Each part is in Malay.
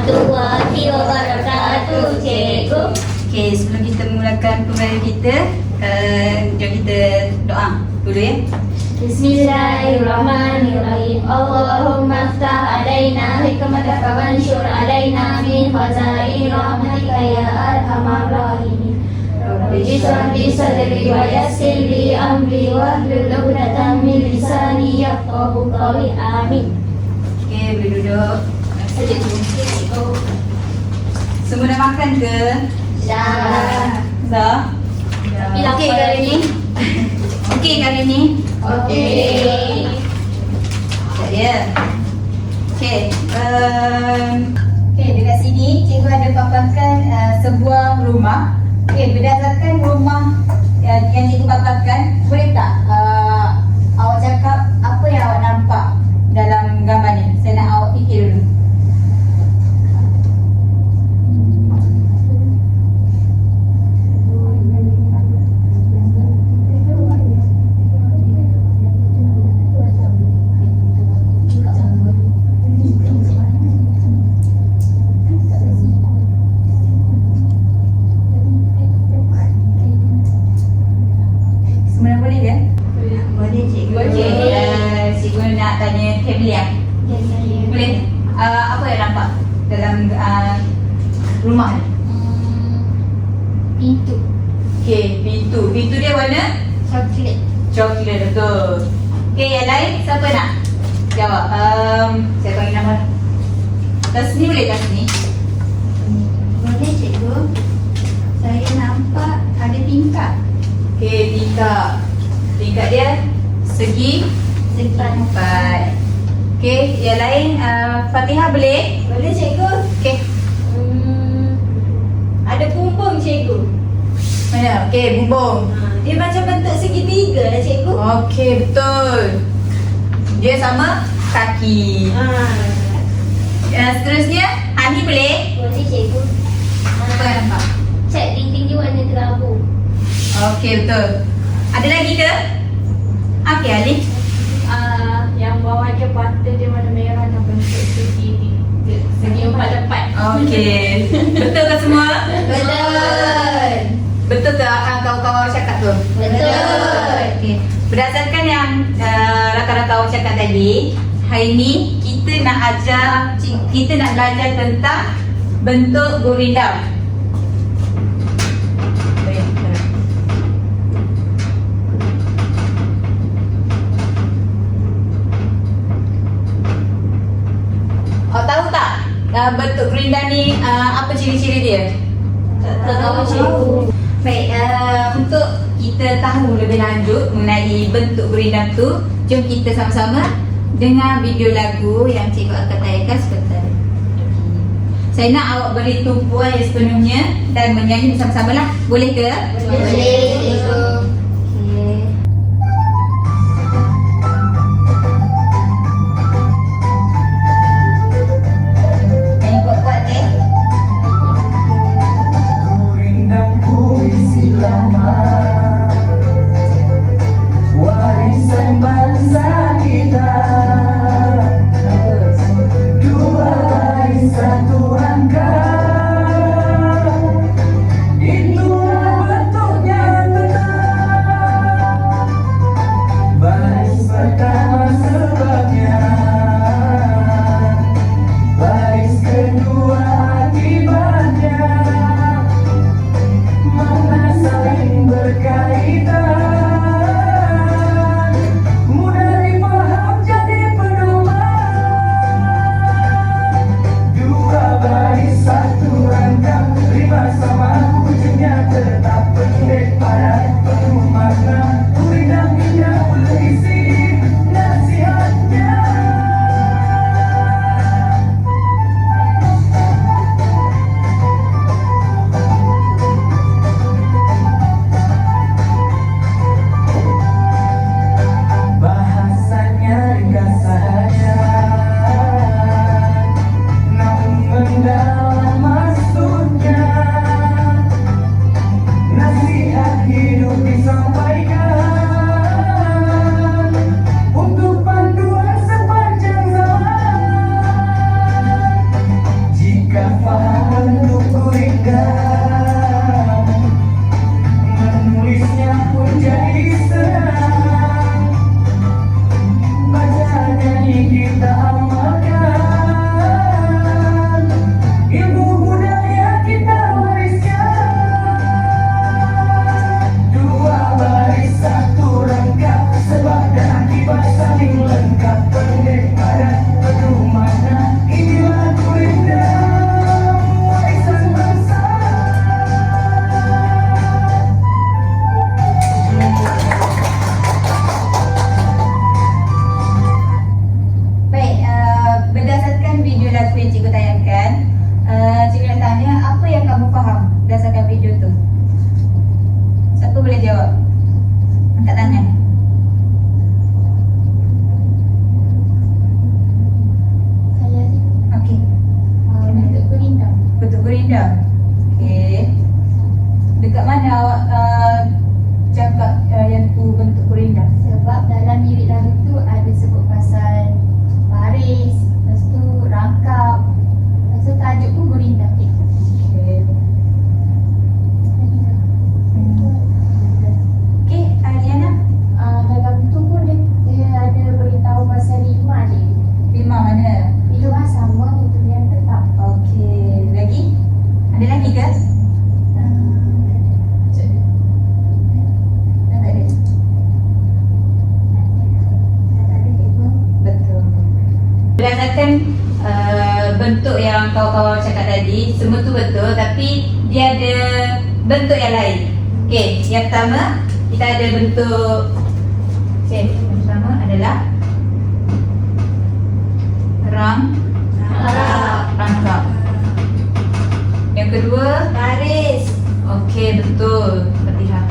warahmatullahi wabarakatuh, cikgu. Okey, sebelum kita mulakan pembelajaran kita, jom kita doa dulu ya. Bismillahirrahmanirrahim. Allahumma aftah alaina hikmataka wanshur alaina min khazain rahmatika ya arhamar rahimin. Rabbi shrah li sadri wa yassir li amri wahlul 'uqdatam min lisani yafqahu qawli. Amin. Okey, boleh duduk. Cikgu. Semua dah makan ke? Dah. Dah? Bila Okey kali ni. Okey kali ni. Okey. Tak dia. Okey. Okey, dekat sini cikgu ada paparkan sebuah rumah. Okey, berdasarkan rumah yang cikgu paparkan, boleh tak awak cakap apa yang awak nampak dalam gambar ni? Saya nak awak fikir dulu. Semua boleh ke? Boleh, cikgu. Okey, cikgu nak tanya Keblia. Boleh? Apa yang nampak dalam rumah ni? Pintu Okey, pintu. Pintu dia warna coklat. coklat, betul. Okey, yang lain siapa nak jawab? Saya panggil nama. Tasni boleh Tasni? Boleh, cikgu. Saya nampak ada tingkap. Okey, tingkap. Tingkap dia segi Empat. Okey, yang lain Fatihah boleh? Boleh, cikgu. Okey. Ada bumbung, cikgu. Mana? Okey, bumbung. Dia macam bentuk segitiga lah, cikgu. Okey, betul. Dia sama kaki. Seterusnya, Hani boleh? Boleh, cikgu. Apa yang nampak? Cat dinding dia warna kelabu. Okey, betul. Ada lagi ke? Okey, Ali. Yang bawah dia mata dia warna merah dan bentuk segi empat. Okey. Betul ke semua? Betul. Betul ke kawan-kawan cakap tu? Betul. Okey. Berdasarkan yang rakan-rakan awak cakap tadi, hari ni kita nak belajar tentang bentuk gurindam. Awak tahu tak bentuk gurindam ni apa ciri-ciri dia? Tak tahu, cikgu. Baik, untuk kita tahu lebih lanjut mengenai bentuk gurindam tu, jom kita sama-sama dengar video lagu yang cikgu akan tayangkan sebentar. Saya nak awak beri tumpuan yang sepenuhnya dan menyanyi bersama-sama lah. Boleh ke? Boleh, cikgu. Okey. Nyanyi kuat-kuat eh. Gurindam puisi lama, warisan bangsa kita. Dua baris satu angka, itulah bentuknya tetap. Baris pertama sebabnya, baris kedua akibatnya. Mana saling berkaitan, mudah dipaham jadi pedoman. Dua baris Gurinda. Okey. Dekat mana awak cakap yang tu bentuk gurinda? Sebab dalam lirik lagu tu ada sebut pasal baris, lepas tu rangkap, lepas tu tajuk pun gurinda. Okey. Okey, Liana. Dalam tu pun dia ada beritahu pasal lima ni. Lima mana? Lima sama untuk yang tetap. Okey, lagi? Ada lagi ke? Tak ada. Betul. Berdasarkan bentuk yang kawan-kawan cakap tadi, semua tu betul, tapi dia ada bentuk yang lain. Okey, yang pertama kita ada bentuk. Okey, yang pertama adalah rangkap. Yang kedua baris. Okey, betul. Fatihah.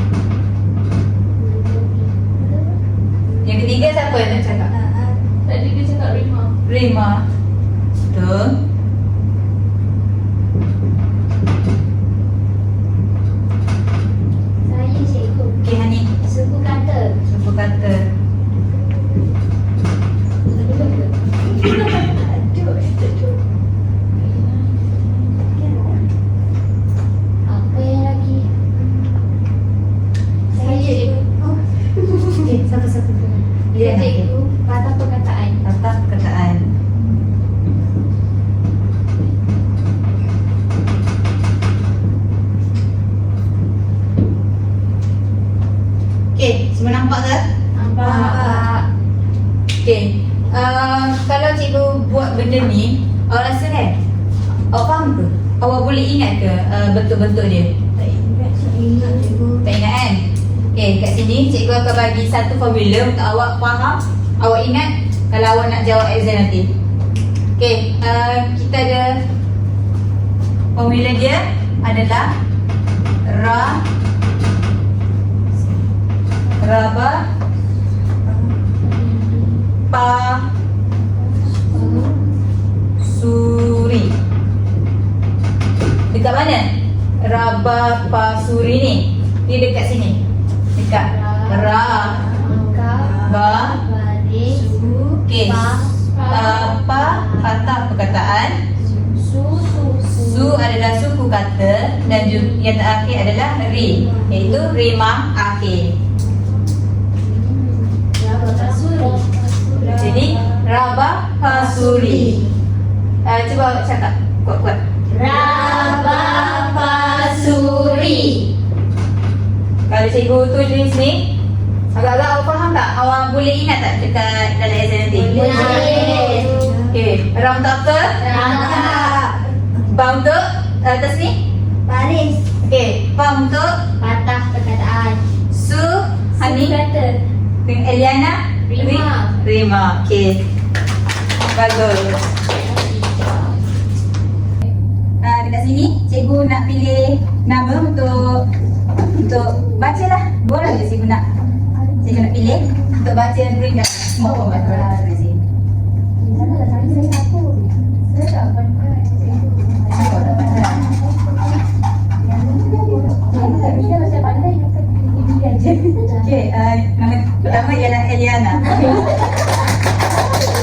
Yang ketiga siapa yang nak cakap? Tadi dia cakap lima. Rima. Betul. Saya cikgu. Okey, Hani. Suku kata. Suku kata. Apa yang lagi? Saya cikgu. Okey, siapa-siapa tu? Saya cikgu patah perkataan. Tata perkataan. Okey, semua nampak ke? Nampak. Okey. Kalau cikgu buat benda ni, awak rasa kan? Awak faham ke? Awak boleh ingat ke bentuk-bentuk dia? Tak ingat cikgu. Tak ingat kan? Okey, kat sini cikgu akan bagi satu formula untuk awak faham, awak ingat kalau awak nak jawab exam nanti. Okey, kita ada formula dia adalah raba pa suri. Dekat mana? Raba pa suri ni. Dia dekat sini. Dekat ra ba baris. okey. Pa patah perkataan. Su adalah suku kata dan yang terakhir adalah ri, iaitu rimah akhir. Jadi raba pasuri. Cuba awak cakap kuat-kuat. Raba pasuri. Kalau cikgu tulis ni, agak-agak awak faham tak? Awak boleh ingat tak dekat dalam exam nanti? Boleh. Okey, ra untuk apa? Rangkap. Ba untuk atas ni? Baris. Okey, pa untuk Patah perkataan. su, Hani, kata. dengan Eliana, Rima. Rima. Okey. Bagus. Dekat sini cikgu nak pilih nama untuk bacalah. Boleh je cikgu nak pilih untuk baca Gurinda. Semua pun baca Gurinda. Okey, nama pertama ialah Eliana.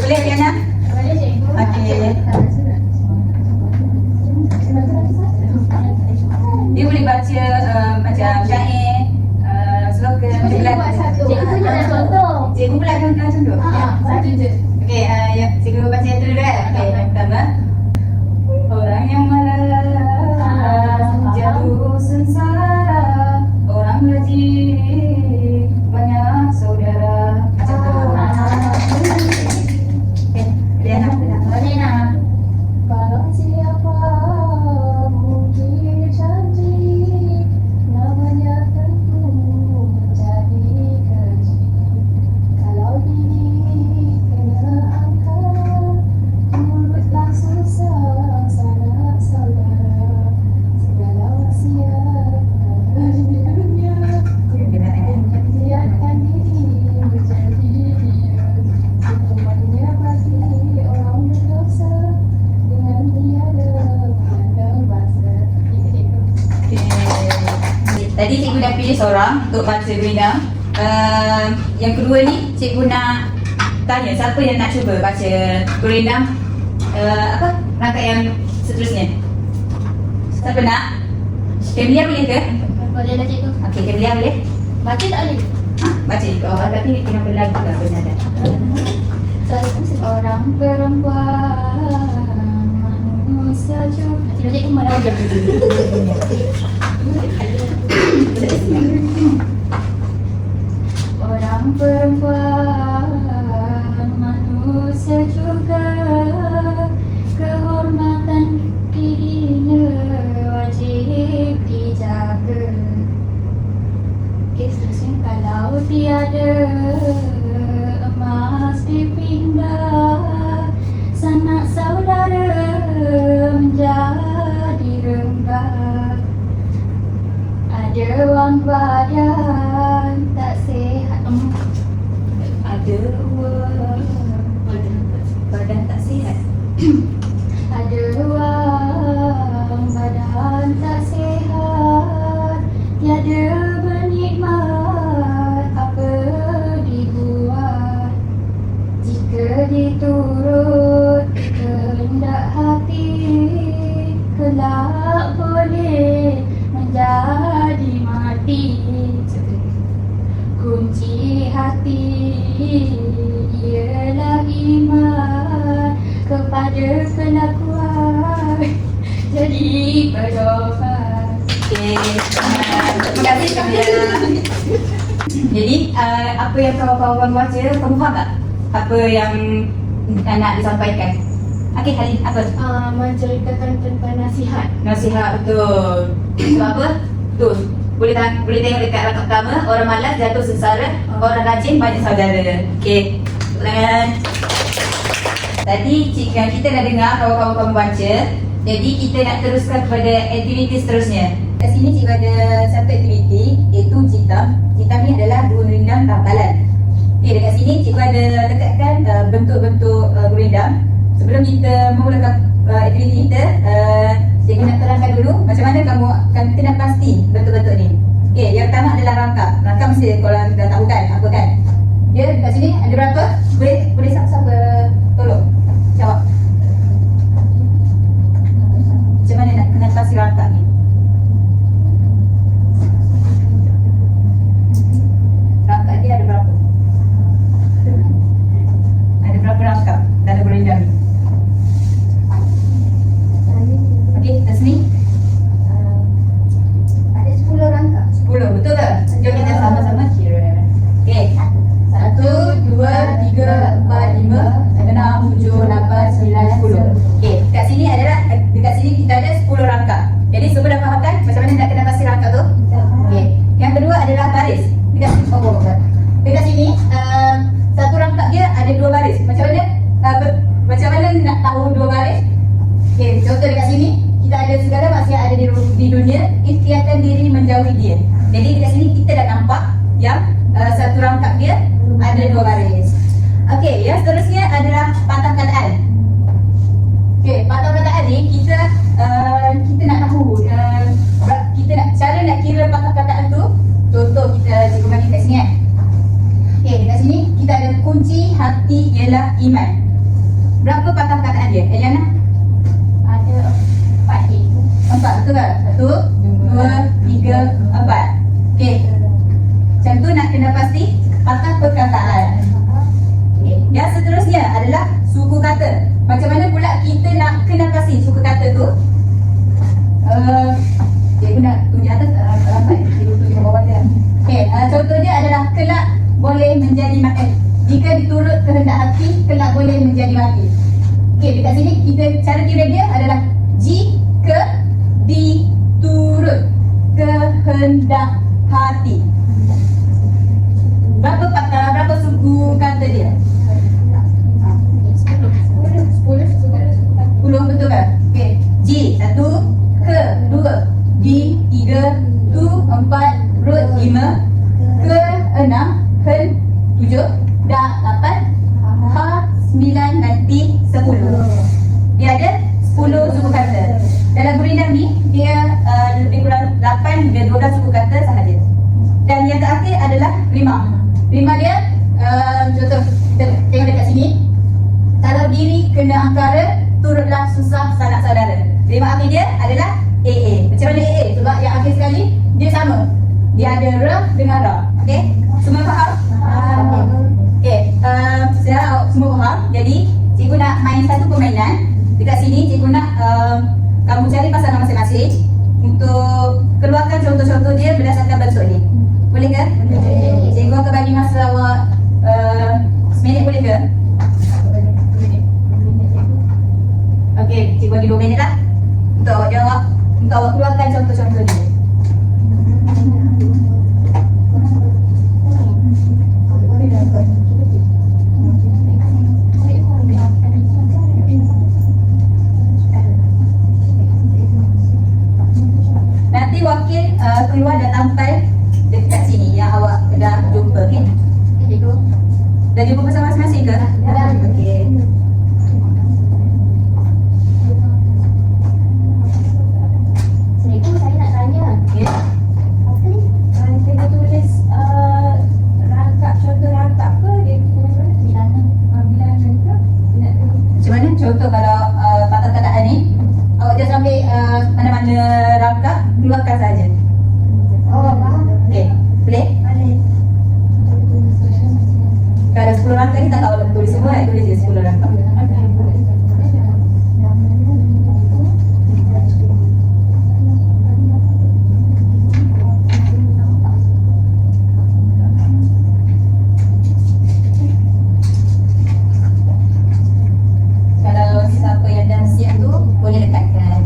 Boleh Eliana? Okey. Dia boleh baca macam syair, slogan. Cikgu jangan contoh. Cikgu pula akan contoh. Satu je. Okey, cikgu baca yang tu dulu kan? Okey, yang pertama. Orang yang malas jatuh sengsara, orang rajin banyak saudara. Macam tu. Okey, Liana. Liana. Kalau siapa mungkin janji, namanya tentu menjadi keji. Kalau diri kena angkat, Tadi cikgu dah pilih seorang untuk baca gurindam. Yang kedua ni cikgu nak tanya siapa yang nak cuba baca gurindam rangkaian yang seterusnya. Siapa nak? Kemilia boleh ke? Boleh lah cikgu. Okey, Kemilia boleh? Baca tak boleh? Baca. Tapi kena berlagu lah bernada. Seorang perempuan manusia juga. Cikgu mana aja. Orang perempuan manusia juga, kehormatan dirinya wajib dijaga. Okey, seterusnya kalau tiada emas dipindah, sanak saudara menjadi rendah. Ada wang badan tak sihat, Ada wang badan tak sihat. ada wang badan tak sihat, tiada bernikmat apa dibuat. Jika diturut kehendak hati, kelak boleh menjadi mati. Kunci hati ialah iman kepada kelakuan, jadi pedoman. Okey. Terima kasih Kamilia. Jadi apa yang kawan-kawan baca, kamu faham tak? Apa yang nak disampaikan? Okey, Halin, apa? Menceritakan tentang nasihat. Nasihat, betul. Sebab apa? Betul. Boleh tengok dekat rangkap pertama, orang malas jatuh sengsara, orang rajin banyak saudara. Okey. Tepuk tangan. Tadi yang kita dah dengar kawan-kawan baca. Jadi kita nak teruskan kepada aktiviti seterusnya. Kat sini cikgu ada satu aktiviti iaitu jitam. Jitam ni adalah gurindam rangkalan. Okey, dekat sini cikgu ada letakkan bentuk-bentuk gurindam. Sebelum kita memulakan aktiviti kita, cikgu nak terangkan dulu macam mana kita nak pasti bentuk-bentuk ni. Okey, yang pertama adalah rangkap. Rangkap mesti korang dah tahu kan apa kan? Dia dekat sini ada berapa? Boleh siapa-siapa tolong jawab. Macam mana nak kena pasti rangkap ni? Rangkap dia ada berapa? Ada berapa rangkap dalam gurindam ni? Okey, kat sini Ada 10 rangkap. 10, betul ke? Jom kita sama-sama kira. Okey. 1, 2, 3, 4, 5, 6, 7, 8, 9, 10. Okey, kat sini adalah dekat sini kita ada 10 rangkap. Jadi semua dah faham kan macam mana nak kena pasti rangkap tu? Okey. Yang kedua adalah baris. Dekat sini satu rangkap dia ada 2 baris. Macam mana nak tahu 2 baris? Okey, contoh dekat sini kita ada segala manusia ada di dunia, ikhtiarkan diri menjauhi dia. Jadi dekat sini kita dah nampak yang satu rangkap dia ada 2 baris. Okey, yang seterusnya adalah patah kataan. Okey, patah kataan ni kita nak tahu kita nak cara nak kira patah kataan tu. Contoh kita cikgu bagi kat sini kan. Okey, dekat sini kita ada kunci hati ialah iman. Berapa patah kataan dia? Eliana? Ada 4 cikgu. 4, betul ke? 1, 2, 3, 4. Okey. Macam tu nak kena pasti patah perkataan. Okay. Yang seterusnya adalah suku kata. Macam mana pula kita nak kena pasti suku kata tu? Cikgu nak tunjuk atas lambat. Cikgu tunjuk bawah dia. Okey, contoh dia adalah kelak boleh menjadi mati. Jika diturut kehendak hati, kelak boleh menjadi mati. Okey, dekat sini kita cara kira dia adalah jika diturut kehendak hati. Berapa suku kata dia? 10, betul kan? Okey. J 1, ke 2, D 3, tu 4, rut 5, ke 6, hen 7, da 8, ha 9, nanti 10. Dia ada 10 suku kata. Dalam gurindam ni dia lebih kurang 8 hingga 12 suku kata sangat dia adalah AA. Macam mana AA? Sebab yang akhir sekali dia sama. Dia ada ra dengan ra. Okey? Semua faham? Okey, sekarang awak semua faham. Jadi, cikgu nak main satu permainan. Dekat sini cikgu nak kamu cari pasangan masing-masing untuk keluarkan contoh-contoh dia berdasarkan bentuk ni. Boleh ke? Cikgu akan bagi masa awak 1 minit, boleh ke? Okey, cikgu bagi 2 minit lah untuk awak jawab, untuk awak keluarkan contoh-contoh dia. Nanti wakil keluar dan tampal dekat sini yang awak dah jumpa, okey? Dah jumpa bersama masing-masing ke? Dah. Okey. Cikgu, saya nak tanya. Okey. Apa ni? Kena tulis rangkap, contoh rangkap ke dia Bilangan. bilangan ke? Dia nak tulis. Macam mana contoh kalau patah-kataan ni? Awak just ambil mana-mana rangkap, keluarkan saja. Oh, faham. Okey, boleh? Boleh. Kalau ada 10 rangkap ni tak tahu nak tulis semua, nak tulis je 10 rangkap. Okey, boleh. Kalau siapa yang dah siap tu, boleh dekatkan.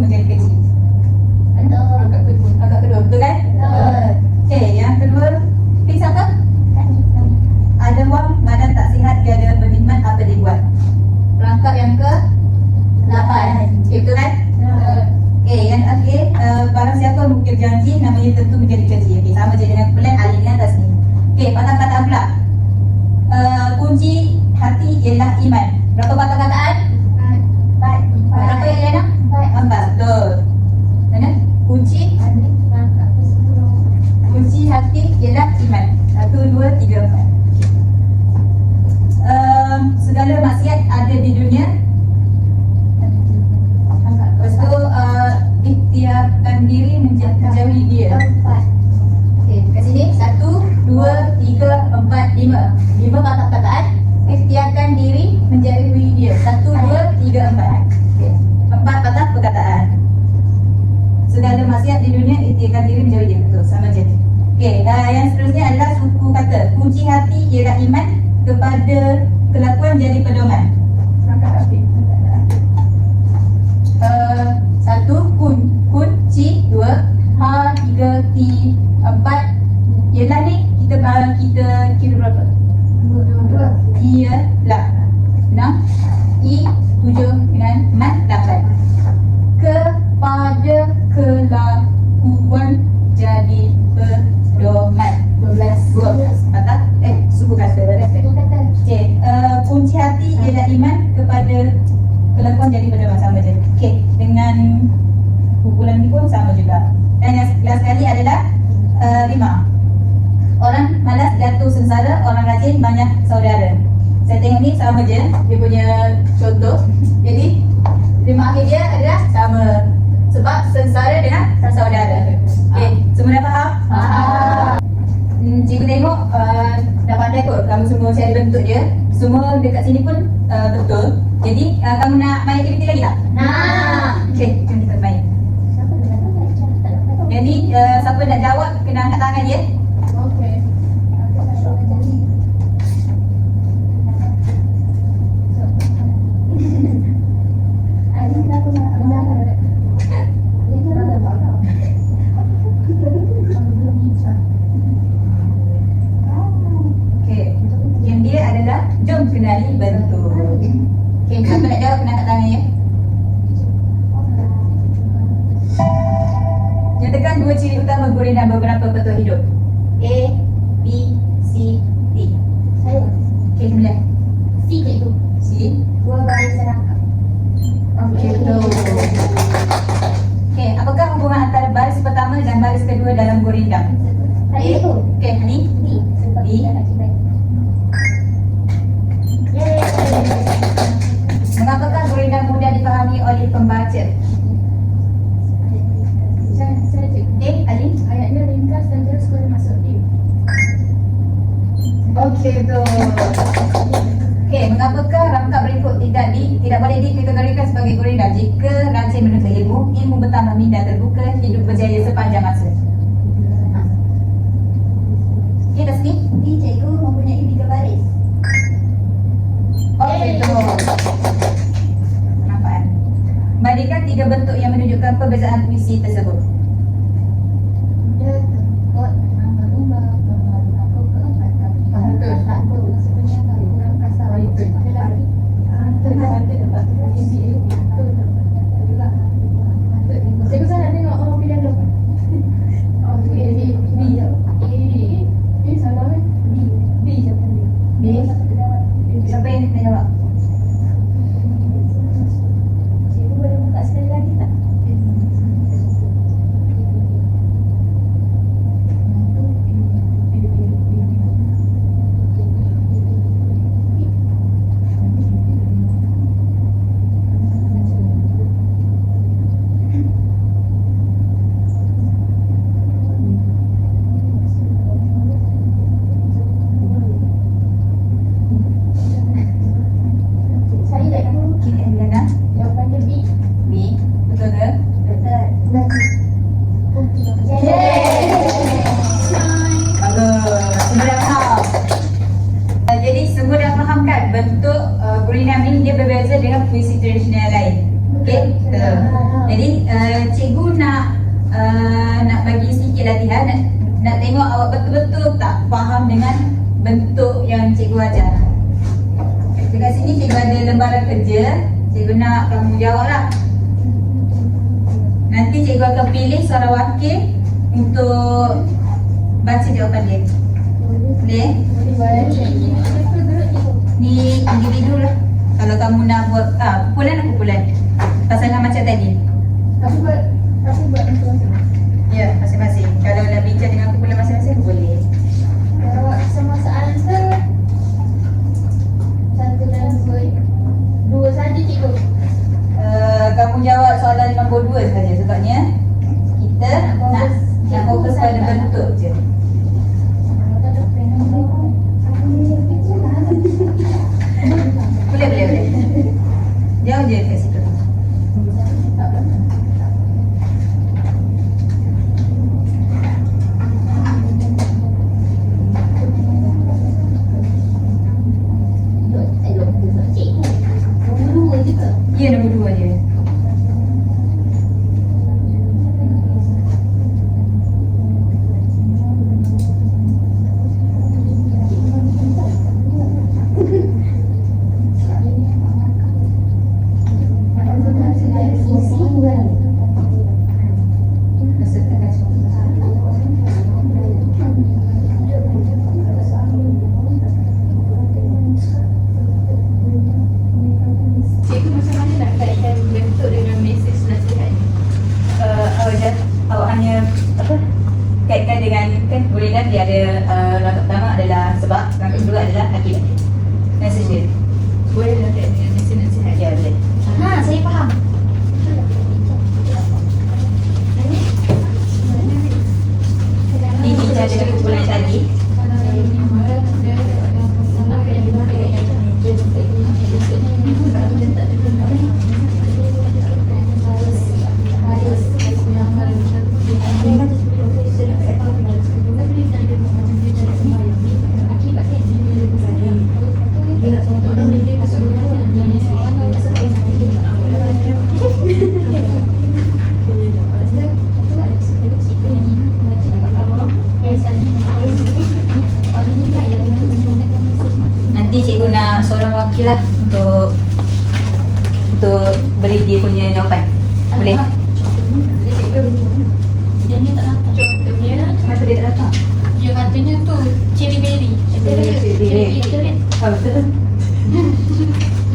menjadi kecil. Angka kedua, betul kan? Okey, yang kedua, fix apa? Ada wang, badan tak sihat, tiada berkhidmat, apa dibuat? Perangkap yang ke 8. Okey, betul kan? Okey, yang akhir, barang siapa mengukir janji, namanya tentu menjadi keji. Okey, sama je dengan plan alih di atas ni. Okey, patah-patah pula. Kunci hati ialah iman. Berapa patah-kataan? 4. Berapa yang lain? 4. Betul. Mana? Kunci hati ialah iman. 1, 2, 3, 4. Segala maksiat ada di dunia. Lepas tu ikhtiarkan diri menjauhi dia. Okey, kat sini 1, 2, 3, 4, 5. 5 patah-kataan. Ikhtiarkan diri menjauhi dia. 1, 2, 3, 4. Okey. 4 patah perkataan. Segala maksiat di dunia, ikhtiarkan diri menjauhi dia. Betul, sama je. Okey, yang seterusnya adalah suku kata. Kunci hati ialah iman, kepada kelakuan jadi pedoman. Satu, kunci. 2, ha, 3, ti, 4. Ialah ni, kita kira berapa? 2. Ialah 6, i, 7 dengan 4, 8. Kepada kelakuan jadi pedoman. 12 patah. Suku kata. Okey, kunci hati ialah iman, kepada kelakuan jadi pedoman. Sama je. Okey, dengan kumpulan ni pun sama juga. Dan yang last sekali adalah 5. Orang malas jatuh sengsara, orang rajin banyak saudara. Saya tengok ni sama je, dia punya contoh. Jadi 5 akhir dia adalah sama. Sebab sengsara dengan saudara. Okey, semua dah faham? Cikgu tengok dah pandai kot kamu semua cari bentuk dia. Semua dekat sini pun betul. Jadi kamu nak main aktiviti lagi tak? Nak. Okey, jom kita main. Jadi siapa nak jawab kena angkat tangan dia. Okey, game dia adalah jom kenali bentuk. Okey, siapa nak jawab kena angkat tangan ya. Nyatakan 2 ciri utama goreng dan beberapa betul hidup. A, B, C, D. Saya. Okey, mula. C cikgu. C. 2 baris serangkap. Okey, betul. Okey, apakah hubungan antara baris pertama dan baris kedua dalam gorendam? Tadi tu. Okey, ni. D. Sebab D. kita nak cibai. Yeay. Mengapakah gorendam mudah dipahami oleh pembaca? Saya cikgu. Ali? Ayatnya ringkas dan terus boleh masuk D. Okey, betul. Okey, mengapakah rangkap berikut tidak boleh dikategorikan sebagai gorendam? Jika rajin menuntut ilmu, ilmu bertambah minda terbuka, hidup berjaya sepanjang masa. Okey, dah sini? D cikgu mempunyai 3 baris. Okey, betul. Nampak kan? Bandingkan 3 bentuk yang menunjukkan perbezaan puisi tersebut. Dia terkot nama rumah, aku keempat kali. Satu sebenarnya kurang kasar. Ada lagi. Cikgu saya nak tengok orang pilihan dulu. Okey, B. A salah kan? B siapa ni? B. Siapa yang nak jawab? Cikgu boleh buka sekali lagi tak? Cikgu nak bagi sedikit latihan, nak tengok awak betul-betul tak faham dengan bentuk yang cikgu ajar. Dekat sini cikgu ada lembaran kerja, cikgu nak kamu jawab lah. Nanti cikgu akan pilih seorang wakil untuk baca jawapan dia. Boleh? Ni individu lah. Kalau kamu nak buat kumpulan pasangan macam tadi. Tapi buat masing-masing. Ya, masing-masing. Kalau nak bincang dengan kumpulan masing-masing boleh. Kalau semua soalan tu satu dan dua saja cikgu. Kamu jawab soalan nombor 2 saja sebabnya kita nak fokus pada bentuk je. Boleh. Jauh je kat situ. Ya, nombor 2 je. Cikgu macam mana nak kaitkan bentuk dengan mesej nasihat ni? Awak hanya kaitkan dengan kan boleh dah dia ada langkah pertama adalah sebab, langkah kedua adalah akibat. Message dia. Boleh lah kaitkan dengan mesej nasihat. Ya, boleh. Saya faham. Ini bincang dengan kumpulan tadi. Nanti cikgu nak seorang wakil lah untuk beri dia punya jawapan. Boleh? Dia ni tak datang. Contohnya, Kenapa dia tak datang? dia katanya tu cherry berry. Cherry berry. Oh, betul.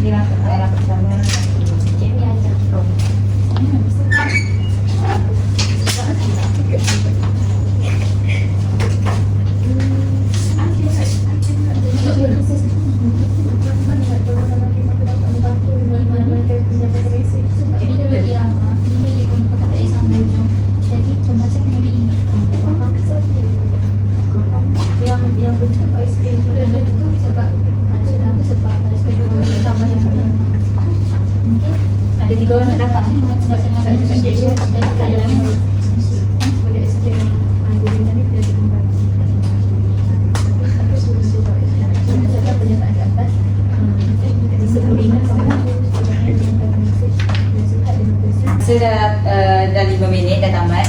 Dia rapat bersama. Cherry aja. Ada 3 orang nak dapat. Sudah dah 5 minit dah tamat.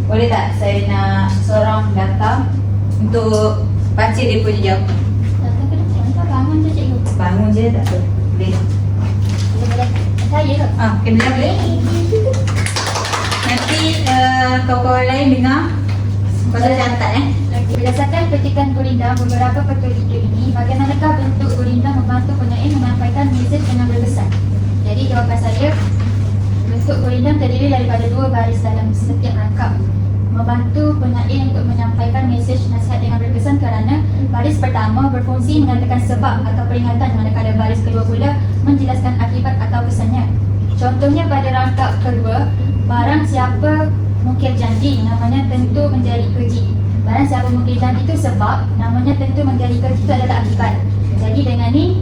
Boleh tak saya nak seorang datang untuk baca dia punya jawapan? Datang ke depan, bangun je cikgu. Bangun je tak apa. Boleh. Saya ke? Kena boleh. Nanti kawan-kawan lain dengar. Pasal catat Berdasarkan petikan Gurinda beberapa petolika ini, bagaimanakah bentuk Gurinda membantu penyair menyampaikan mesej dengan berkesan? Jadi jawapan saya, bentuk Gurinda terdiri daripada 2 baris dalam setiap rangkap. Membantu penyair untuk menyampaikan mesej nasihat dengan berkesan kerana baris pertama berfungsi mengatakan sebab atau peringatan, manakala baris kedua pula menjelaskan akibat atau kesannya. Contohnya pada rangkap kedua, barang siapa mungkir janji namanya tentu menjadi keji. Barang siapa mungkir janji itu sebab, namanya tentu menjadi keji itu adalah akibat. Jadi dengan ni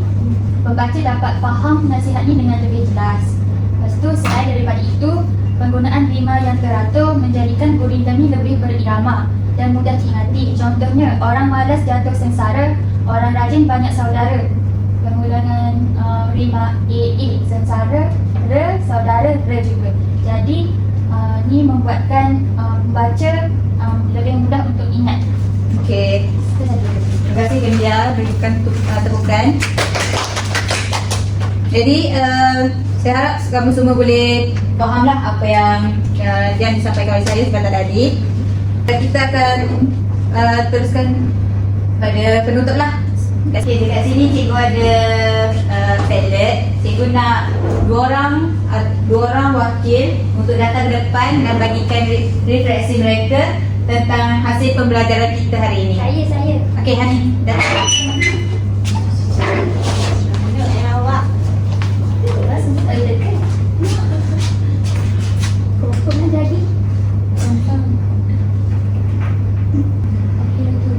pembaca dapat faham nasihat ni dengan lebih jelas. Lepas tu selain daripada itu, penggunaan rima yang teratur menjadikan Gurinda ni lebih berirama dan mudah diingati. Contohnya, orang malas jatuh sengsara, orang rajin banyak saudara. Pengulangan rima A, sengsara, re, saudara, re juga. Jadi ini membuatkan membaca lebih mudah untuk ingat. Okey. Itu saja. Terima kasih Gembira, berikan tepukan. Jadi saya harap kamu semua boleh fahamlah apa yang disampaikan oleh saya sebentar tadi. Kita akan teruskan pada penutup lah. Okay, dekat sini cikgu ada Padlet. Cikgu nak dua orang wakil untuk datang ke depan dan bagikan refleksi mereka tentang hasil pembelajaran kita hari ini. Saya. Okey, Hani, datang. Awak. Sebut tak dekat. Confirm dah jadi. Confirm. Okey lagi.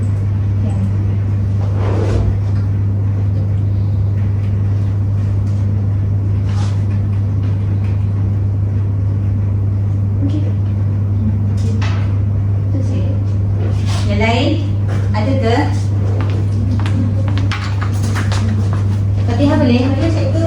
Yang lain ada ke? Fatihah boleh? Boleh cikgu.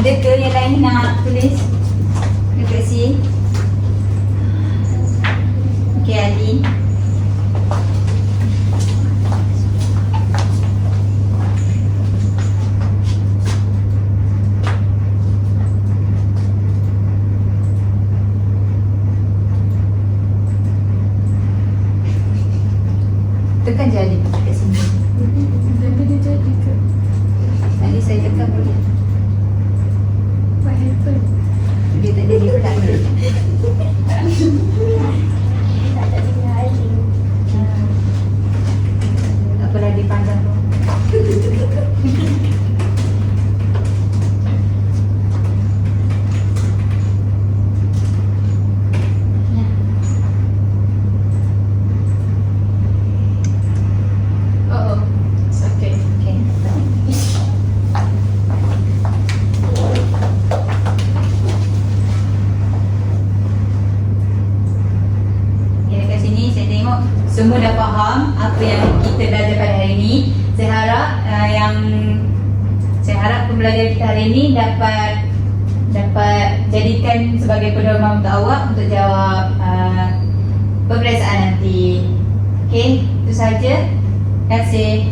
Ada ke yang lain nak tulis refleksi? Okey, Ali. Tekan je Ali kat sini. Nanti saya tekan boleh. What happened? Dia tak jadi pula. Tak ada dengar Ali. Tak apalah, dia panjang tu. Oh. It's okay. Okey. Ya, dekat sini saya tengok semua dah faham apa yang kita belajar pada hari ini. Saya harap pembelajaran kita hari ini dapat jadikan sebagai pedoman untuk awak untuk jawab peperiksaan nanti. Okey, itu saja. Terima kasih.